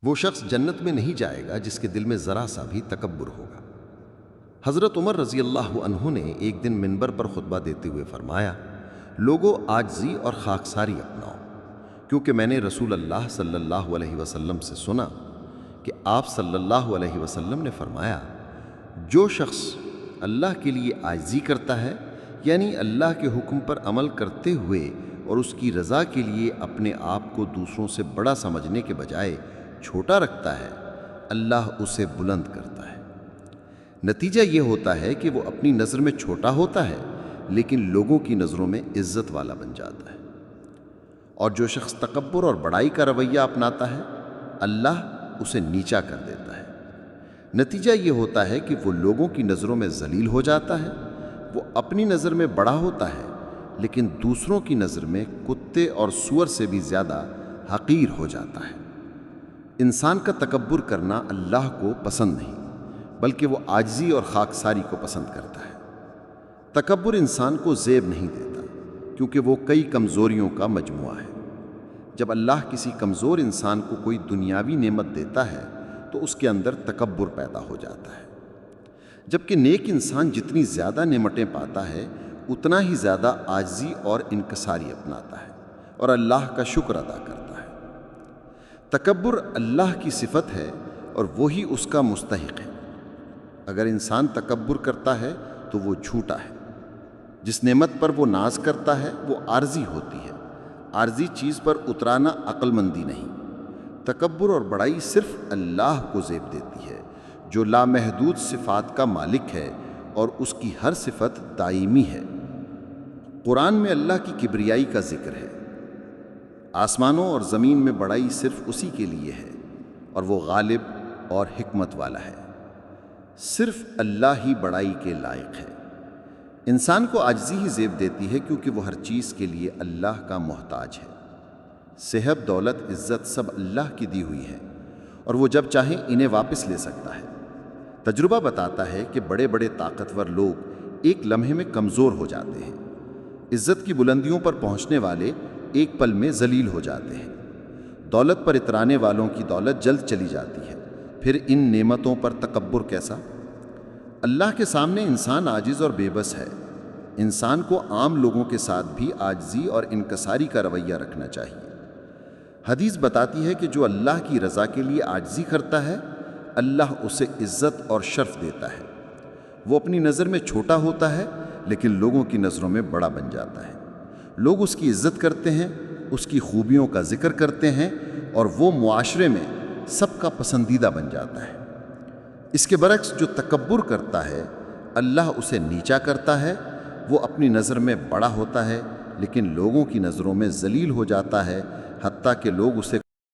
وہ شخص جنت میں نہیں جائے گا جس کے دل میں ذرا سا بھی تکبر ہوگا۔ حضرت عمر رضی اللہ عنہ نے ایک دن منبر پر خطبہ دیتے ہوئے فرمایا، لوگوں عاجزی اور خاکساری اپناؤ، کیونکہ میں نے رسول اللہ صلی اللہ علیہ وسلم سے سنا کہ آپ صلی اللہ علیہ وسلم نے فرمایا، جو شخص اللہ کے لیے عاجزی کرتا ہے، یعنی اللہ کے حکم پر عمل کرتے ہوئے اور اس کی رضا کے لیے اپنے آپ کو دوسروں سے بڑا سمجھنے کے بجائے چھوٹا رکھتا ہے، اللہ اسے بلند کرتا ہے۔ نتیجہ یہ ہوتا ہے کہ وہ اپنی نظر میں چھوٹا ہوتا ہے لیکن لوگوں کی نظروں میں عزت والا بن جاتا ہے۔ اور جو شخص تکبر اور بڑائی کا رویہ اپناتا ہے، اللہ اسے نیچا کر دیتا ہے۔ نتیجہ یہ ہوتا ہے کہ وہ لوگوں کی نظروں میں ذلیل ہو جاتا ہے، وہ اپنی نظر میں بڑا ہوتا ہے لیکن دوسروں کی نظر میں کتے اور سور سے بھی زیادہ حقیر ہو جاتا ہے۔ انسان کا تکبر کرنا اللہ کو پسند نہیں، بلکہ وہ عاجزی اور خاکساری کو پسند کرتا ہے۔ تکبر انسان کو زیب نہیں دیتا، کیونکہ وہ کئی کمزوریوں کا مجموعہ ہے۔ جب اللہ کسی کمزور انسان کو کوئی دنیاوی نعمت دیتا ہے تو اس کے اندر تکبر پیدا ہو جاتا ہے، جبکہ نیک انسان جتنی زیادہ نعمتیں پاتا ہے اتنا ہی زیادہ عاجزی اور انکساری اپناتا ہے اور اللہ کا شکر ادا کرتا ہے۔ تکبر اللہ کی صفت ہے اور وہی اس کا مستحق ہے۔ اگر انسان تکبر کرتا ہے تو وہ جھوٹا ہے۔ جس نعمت پر وہ ناز کرتا ہے وہ عارضی ہوتی ہے۔ عارضی چیز پر اترانا عقل مندی نہیں۔ تکبر اور بڑائی صرف اللہ کو زیب دیتی ہے، جو لامحدود صفات کا مالک ہے اور اس کی ہر صفت دائمی ہے۔ قرآن میں اللہ کی کبریائی کا ذکر ہے۔ آسمانوں اور زمین میں بڑائی صرف اسی کے لیے ہے اور وہ غالب اور حکمت والا ہے۔ صرف اللہ ہی بڑائی کے لائق ہے۔ انسان کو عاجزی ہی زیب دیتی ہے کیونکہ وہ ہر چیز کے لیے اللہ کا محتاج ہے۔ صحت، دولت، عزت سب اللہ کی دی ہوئی ہے اور وہ جب چاہے انہیں واپس لے سکتا ہے۔ تجربہ بتاتا ہے کہ بڑے بڑے طاقتور لوگ ایک لمحے میں کمزور ہو جاتے ہیں۔ عزت کی بلندیوں پر پہنچنے والے ایک پل میں ذلیل ہو جاتے ہیں۔ دولت پر اترانے والوں کی دولت جلد چلی جاتی ہے۔ پھر ان نعمتوں پر تکبر کیسا؟ اللہ کے سامنے انسان عاجز اور بے بس ہے۔ انسان کو عام لوگوں کے ساتھ بھی عاجزی اور انکساری کا رویہ رکھنا چاہیے۔ حدیث بتاتی ہے کہ جو اللہ کی رضا کے لیے عاجزی کرتا ہے، اللہ اسے عزت اور شرف دیتا ہے۔ وہ اپنی نظر میں چھوٹا ہوتا ہے لیکن لوگوں کی نظروں میں بڑا بن جاتا ہے۔ لوگ اس کی عزت کرتے ہیں، اس کی خوبیوں کا ذکر کرتے ہیں اور وہ معاشرے میں سب کا پسندیدہ بن جاتا ہے۔ اس کے برعکس جو تکبر کرتا ہے، اللہ اسے نیچا کرتا ہے۔ وہ اپنی نظر میں بڑا ہوتا ہے لیکن لوگوں کی نظروں میں ذلیل ہو جاتا ہے، حتیٰ کہ لوگ اسے